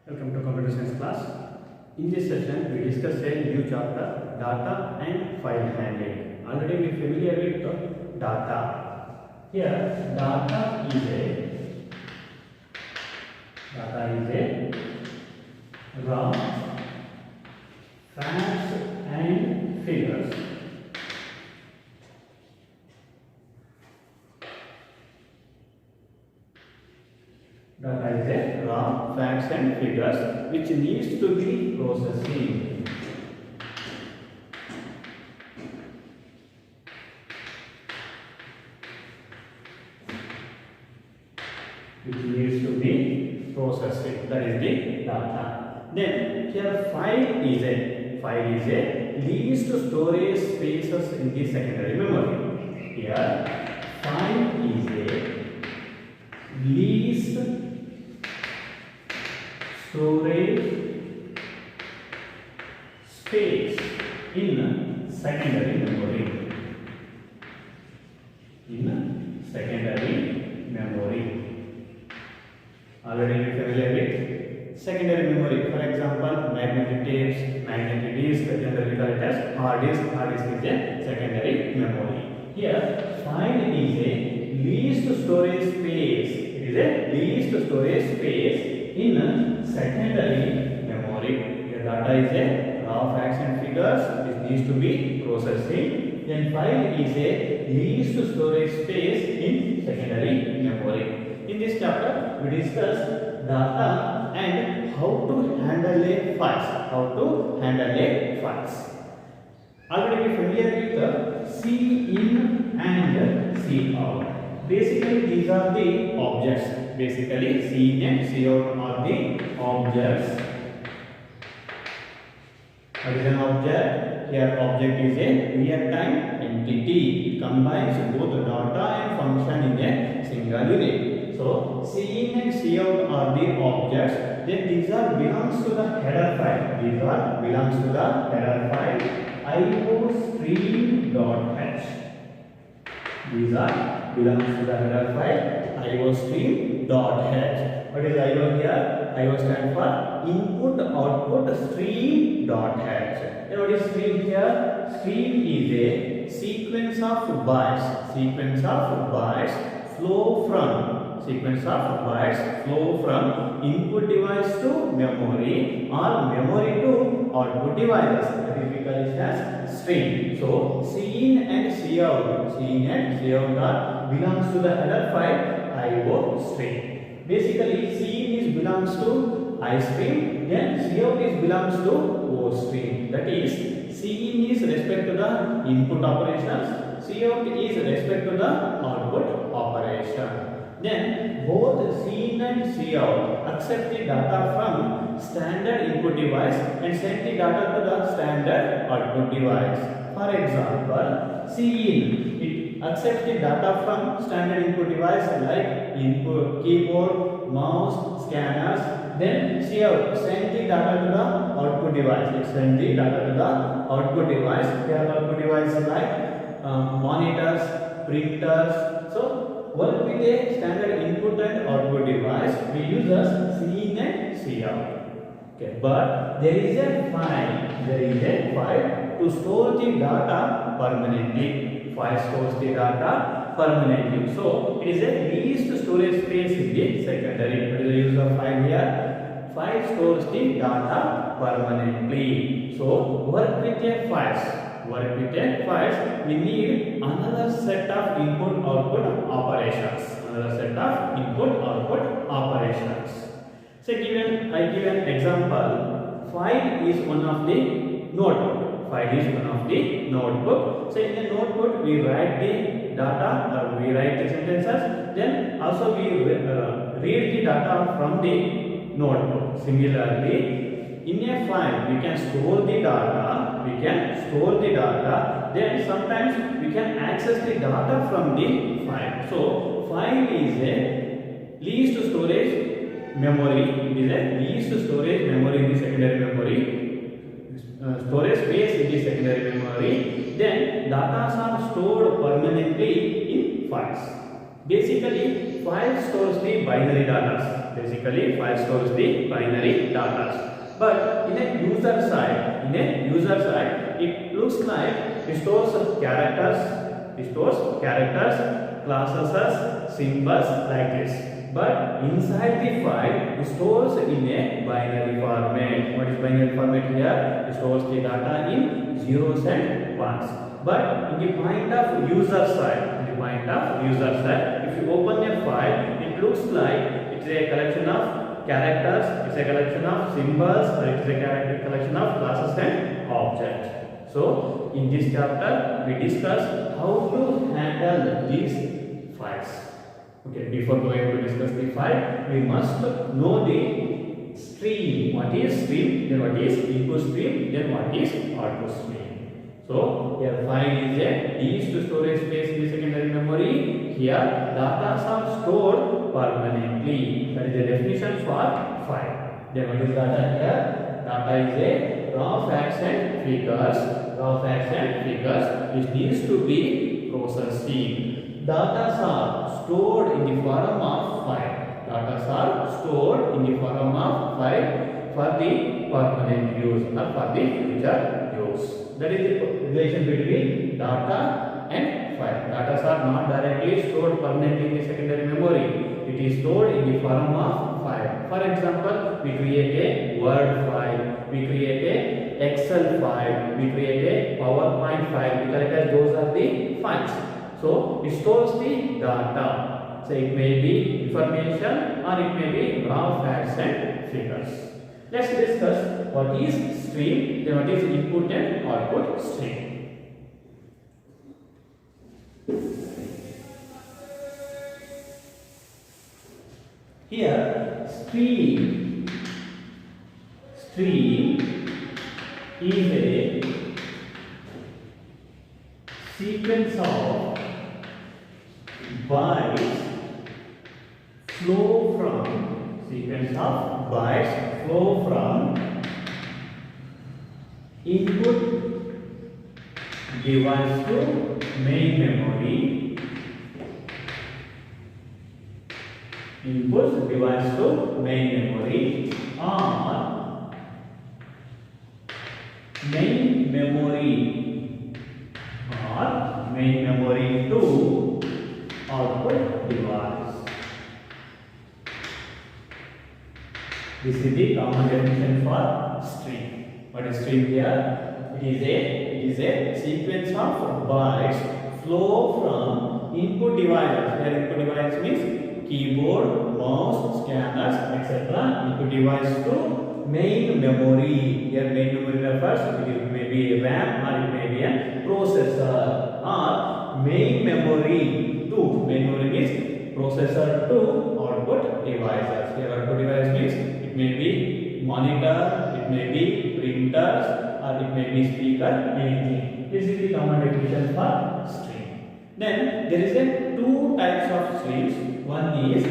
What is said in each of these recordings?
Welcome to computer science class. In this session, we discuss a new chapter, data and file handling. Already we familiar with data. Here, data is a raw facts and figures. Data is a raw facts and figures which needs to be processing. Which needs to be processing. That is the data. Then here file is a least storage spaces in the secondary memory. Here file is a least storage space in secondary memory. Already you familiar with secondary memory. For example, magnetic tapes, magnetic disk, generally we call it as hard disk. Hard disk is a secondary memory. Here, file is a least storage space. It is a least storage space in secondary memory. Here, data is a raw facts and figures which needs to be processing. Then file is a least storage space in secondary memory. In this chapter, we discuss data and how to handle a files. Already we familiar with C in and C out. Basically, these are the objects. Basically, C in and C out are the objects. What is an object? Here, object is a real-time entity. It combines both data and function in a single unit. So, C in and C out are the objects. Then these are belongs to the header file. These are belongs to the header file iostream.h. These are belongs to the header file iostream.h. What is IO here? IO stands for input output stream.h. Then what is stream here? Stream is a sequence of bytes. Sequence of bytes flow from input device to memory or memory to output devices. That is we call it as stream. So C in and C out are belongs to the header file IO stream. Basically C in is belongs to I stream, then C out is belongs to O stream. That is C in is respect to the input operations, C out is respect to the output operation. Then both C in and C out accept the data from standard input device and send the data to the standard output device. For example, C in it accepts the data from standard input device like input keyboard, mouse, scanners. Then C out send the data to the output device. It send the data to the output device. Here output device like monitors, printers. So work with a standard input and output device, we use as C in and C out. Okay, but there is a file to store the data permanently. File stores the data permanently. So it is a least storage space in the secondary. What is the use of file here? File stores the data permanently. So work with a files. We need another set of input output operations. So I give an example. File is one of the notebook. So in the notebook we write the data, we write the sentences. Then also we read the data from the notebook. Similarly, in a file we can store the data. Then sometimes we can access the data from the file. So file is a least storage memory. It is a least storage memory in the secondary memory. Storage space in the secondary memory. Then data are stored permanently in files. Basically, file stores the binary data. Basically, file stores the binary data. But in a user side, it looks like it stores characters, classes, symbols like this. But inside the file, it stores in a binary format. What is binary format here? It stores the data in zeros and ones. But in the point of user side, if you open a file, it looks like it's a collection of characters, it's a collection of symbols, or it's a collection of classes and objects. So in this chapter, we discuss how to handle these files. Okay, before going to discuss the file, we must know the stream. What is stream? Then what is input stream? Then what is output stream? So here file is a least storage space in the secondary memory. Here data are stored permanently. That is the definition for file. Then what is data here? Data is a raw facts and figures which needs to be processing. Data are stored in the form of file. For the permanent use or for the future use. That is the relation between data and file. Data are not directly stored permanently in the secondary memory. It is stored in the form of file. For example, we create a Word file, we create a Excel file, we create a PowerPoint file. We collect those are the files. So it stores the data. So it may be information or it may be raw facts and figures. Let's discuss what is stream, then what is input and output stream. Here stream is a sequence of bytes flow from input device to main memory, or main memory to output device. This is the common definition for stream. What is stream here? It is a sequence of bytes flow from input devices. Here input device means keyboard, mouse, scanners, etc. Input device to main memory. Here main memory refers to it may be RAM or it may be a processor, or main memory means processor to output devices. Here output device means it may be monitor, it may be printers, or it may be speaker, anything. This is the common definition for stream. Then there is a two types of streams. One is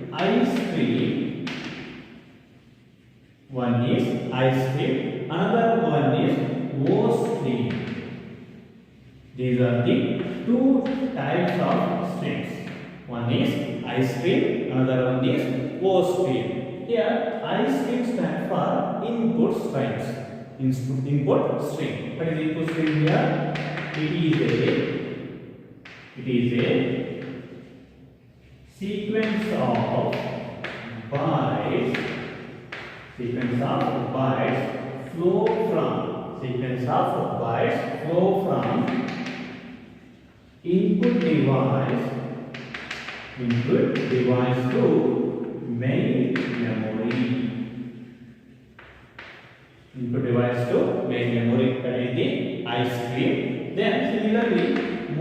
I stream. Another one is O stream. These are the two types of streams. One is I stream, another one is O stream. Here I stream stands for input streams. Input stream. What is input stream here? It is a sequence of bytes flow from input device to main memory. That is the I stream. Then similarly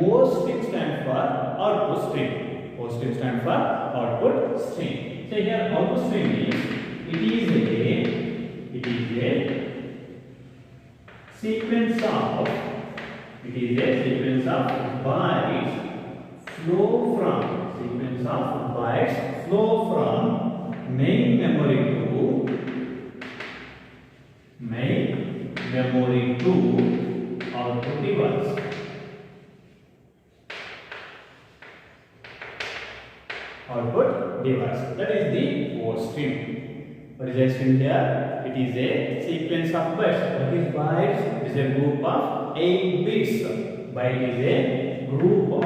O stream stands for output stream. So here output stream is it is a sequence of bytes flow from main memory to output device. That is the O stream. What is a stream here? It is a sequence of bytes. What is bytes? It is a group of 8 bits. Byte is a group of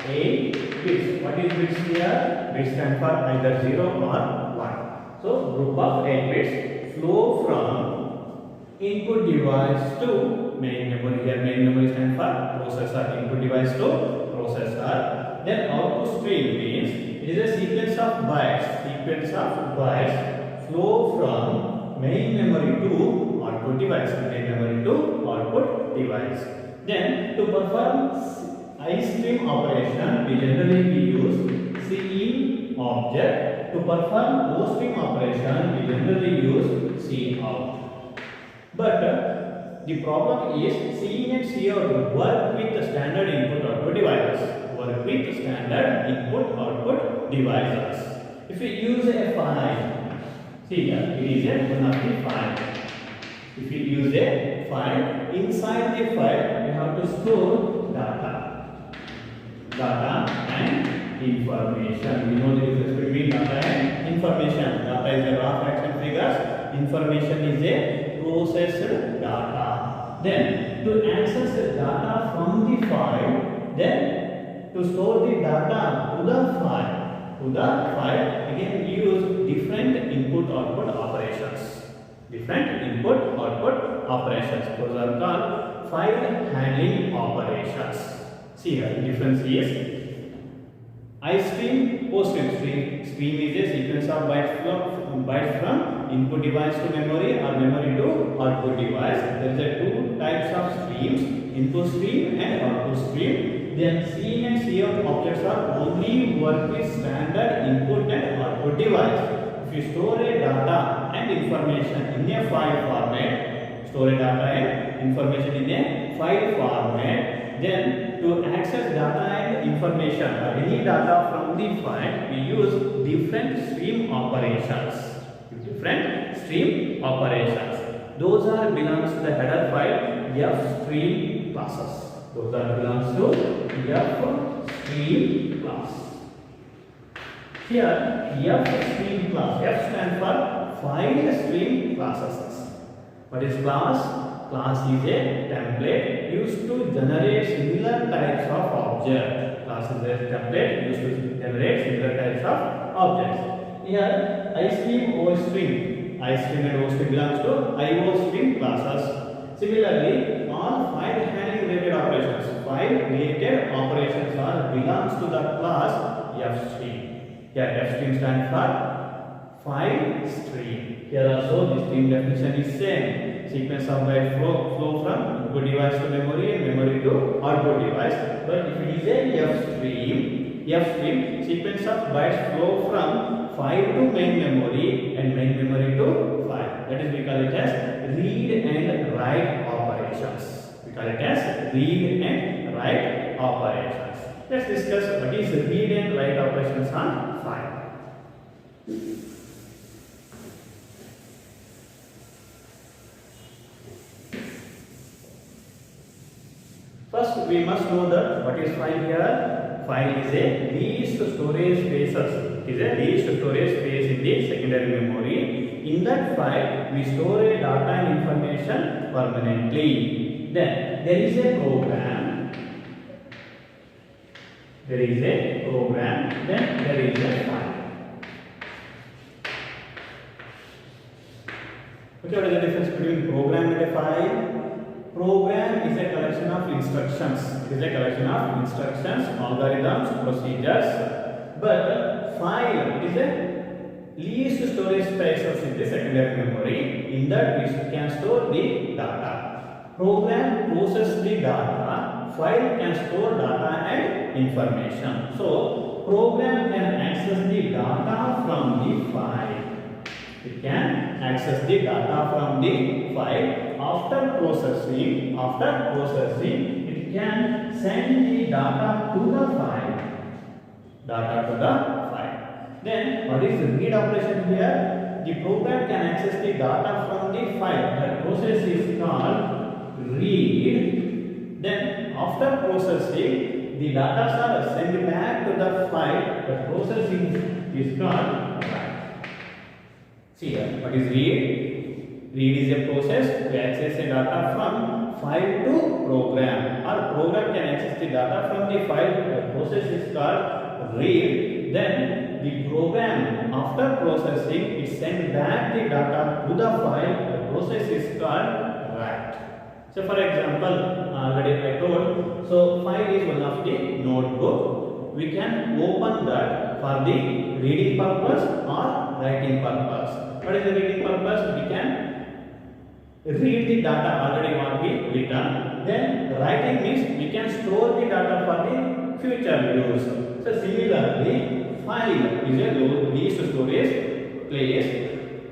8 bits. What is bits here? Bits stand for either 0 or 1. So group of 8 bits flow from input device to main memory. Here main memory stands for processor. Input device to processor. Then output stream means it is a sequence of bytes. Sequence of bytes flow from main memory to output device. Main memory to output device. Then to perform iStream operation, we generally use Cin object. To perform OStream operation, we generally use Cout. But the problem is Cin and Cout work with the standard input-output devices. Work with standard input-output devices. If we use a file, see here, it is a one of the file. If we use a file, inside the file, we have to store data and information. We know the difference between data and information. Data is a raw facts and figures. Information is a processed data. Then to access the data from the file, then to store the data to the file, again we use different input-output operations. Different input-output operations. Those are called file handling operations. See here, the difference is iStream, OStream. Stream is a sequence of bytes from input device to memory or memory to output device. There is two types of streams, input stream and output stream. Then Cin and Cout objects are only work with standard input and output device. If you store a data and information in a file format, store a data and information in a file format, then to access data and information or any data from the file, we use different stream operations. Those are belongs to the header file fstream classes. Those are belongs to fstream class. Here fstream class. F stands for file stream classes. What is class? Class is a template used to generate similar types of objects. Class is a template used to generate similar types of objects. Here, iStream, OStream. iStream and OStream belongs to IOStream classes. Similarly, all file handling related operations. File related operations are belongs to the class fstream. Here, fstream stands for file stream. Here also, the stream definition is same. Sequence of bytes flow from input device to memory and memory to output device. But if it is a fstream, sequence of bytes flow from file to main memory and main memory to file. That is, we call it as read and write operations. Let's discuss what is read and write operations on file. First, we must know that what is file here. File is a least storage spaces. It is a least storage space in the secondary memory. In that file, we store a data and information permanently. Then there is a program. Then there is a file. Okay, what is the difference between program and a file? Program is a collection of instructions. Algorithms, procedures. But file is a least storage spaces in the secondary memory. In that we can store the data. Program processes the data. File can store data and information. So program can access the data from the file. It can access the data from the file. After processing, it can send the data to the file. Then, what is the read operation here? The program can access the data from the file. The process is called read. Then, after processing, the data are sent back to the file. The processing is called write. See here, what is read? Read is a process to access the data from file to program, or program can access the data from the file. The process is called read. Then the program, after processing, it sends back the data to the file. The process is called write. So for example, already I told, so file is one of the notebook. We can open that for the reading purpose or writing purpose. What is the reading purpose? We can read the data already what we written. Then writing means we can store the data for the future use. So similarly, file is a least storage place.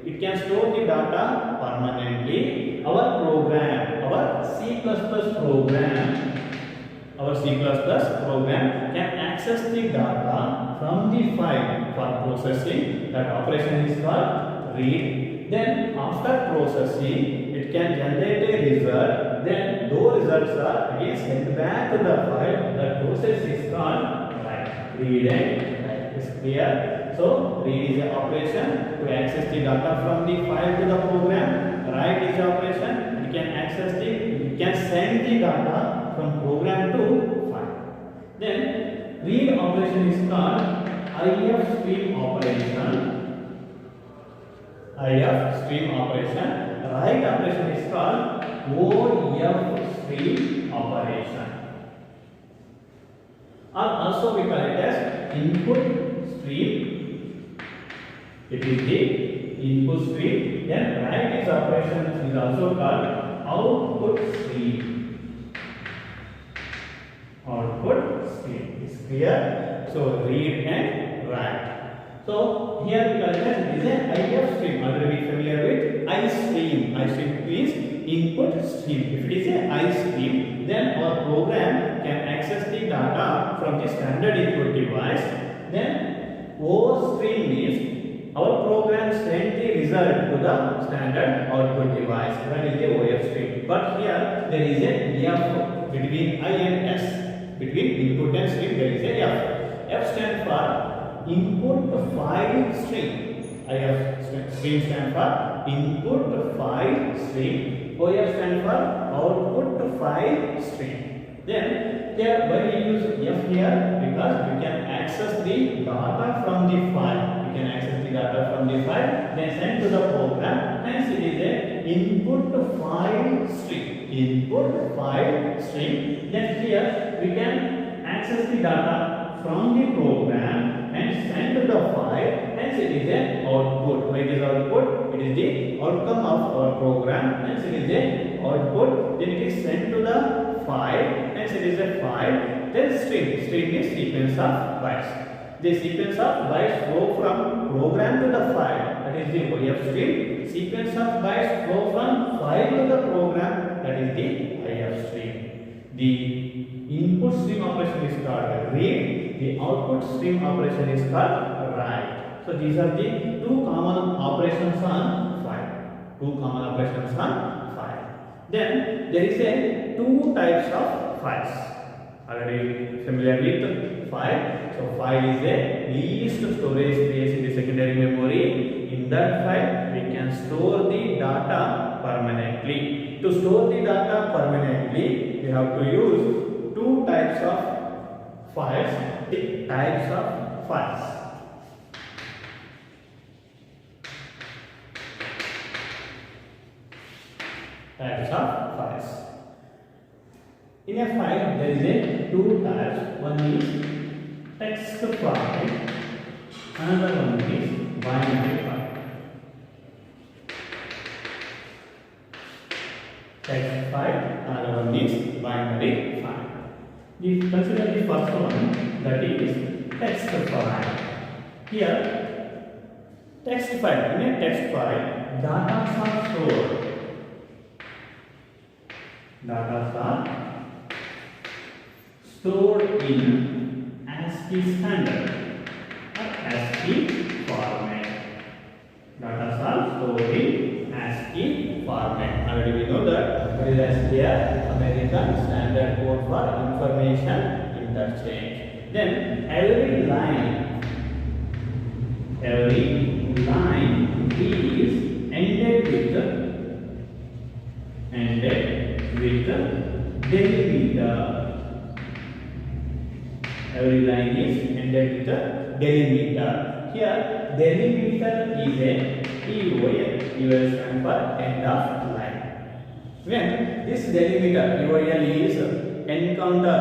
It can store the data permanently. Our program, our C++ program can access the data from the file for processing. That operation is called read. Then after processing, it can generate a result. Then those results are again sent back to the file. That process is called write. Read and write. Is clear? So read is an operation to access the data from the file to the program. Write is an operation. We can access we can send the data from program to file. Then read operation is called IF stream operation. IF stream operation. Write operation is called OF stream operation. Or also we call it as input stream. It is the input stream. Then write is operation is also called output stream. Output stream is clear. So read and write. So here we call it as it is a IF stream. Already familiar with I stream. I stream means input stream. If it is a I stream, then our program can access the data from the standard input device. Then O stream means our program send the result to the standard output device. That is the OF stream. But here there is a F between I and S. Between input and stream there is a F. F stands for input file stream. IF stream stands for input file stream. OF stands for output file stream. Then here why we use F here? Because we can access the data from the file. We can access the data from the file, then send to the program. Hence it is a input file stream. Input file stream. Then here we can access the data from the program and send to the file. Hence it is a output. Why it is output? It is the outcome of our program. Hence it is a output. Then it is sent to the file. Hence it is a file. Then string. String is sequence of bytes. The sequence of bytes flow from program to the file. That is the OF stream. Sequence of bytes flow from file to the program. That is the IF stream. The input stream operation is called read. The output stream operation is called write. So these are the two common operations on file. Then there is a two types of files. Already familiar with file. So file is a least storage space in the secondary memory. In that file we can store the data permanently. To store the data permanently, we have to use two types of files. Types of files. Types of files. In a file, there is a two types. One is text file, another one is binary file. Text file, another one is binary file. We consider the first one, that is text file. Here, text file. In a text file, data are stored. Data are stored in ASCII standard or ASCII format. Data are stored in ASCII format. Already we know that it is ASCII, American Standard Code for Information Interface. interchange. Then every line is ended with delimiter. Every line is ended with a delimiter. Here, delimiter is a EOL. EOL stands for end of line. When this delimiter EOL is encounter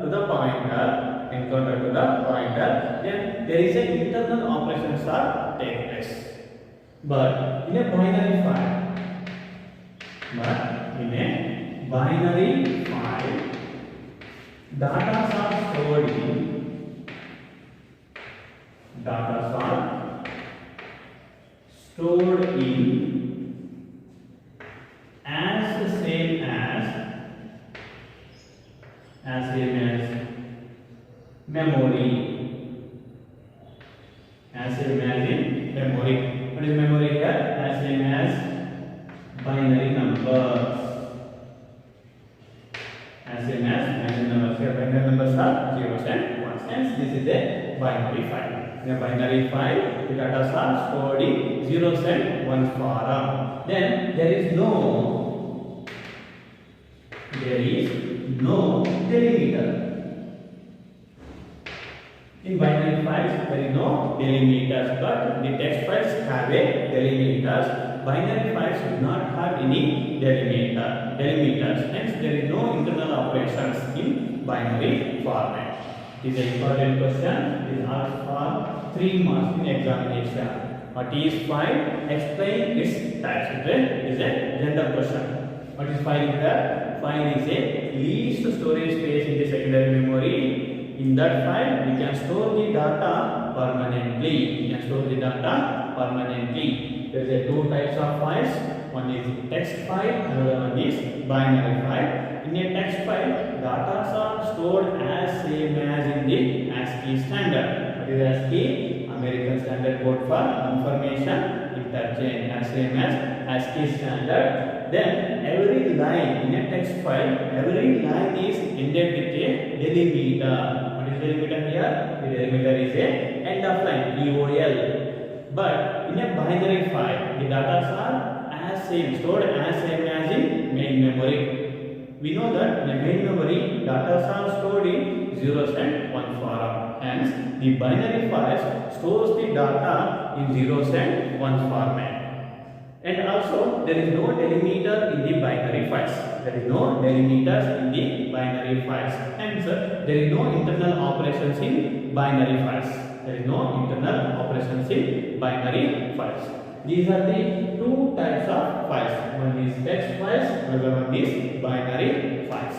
to the pointer, then there is an internal operations are take place. But in a binary file, data are stored in as same as memory. As same as in memory. What is memory here? As same as binary numbers. As same as binary numbers. Here binary numbers are 0s and 1s. Hence this is a binary file. In a binary file, the data are stored in 0s and 1s form. Then there is no delimiter. In binary files, there is no delimiters, but the text files have a delimiters. Binary files do not have any delimiters. Hence, there is no internal operations in binary format. This is an important question. It is asked for 3 marks in examination. What is file? Explain its types. It is a general question. What is file here? File is a least storage space in the secondary memory. In that file, we can store the data permanently. There is 2 types of files. One is text file, another one is binary file. In a text file, data are stored as same as in the ASCII standard. What is ASCII? American Standard Code for Information Interchange. As same as ASCII standard. Then every line in a text file, every line is ended with a delimiter. What is delimiter here? The delimiter is a end of line, EOL. But in a binary file, the data are as same, stored as same as in main memory. We know that in the main memory, data are stored in 0s and 1s form. Hence, the binary files stores the data in 0s and 1s format. And also, there is no delimiter in the binary files. Hence, there is no internal operations in binary files. These are the 2 types of files. One is text files, another one is binary files.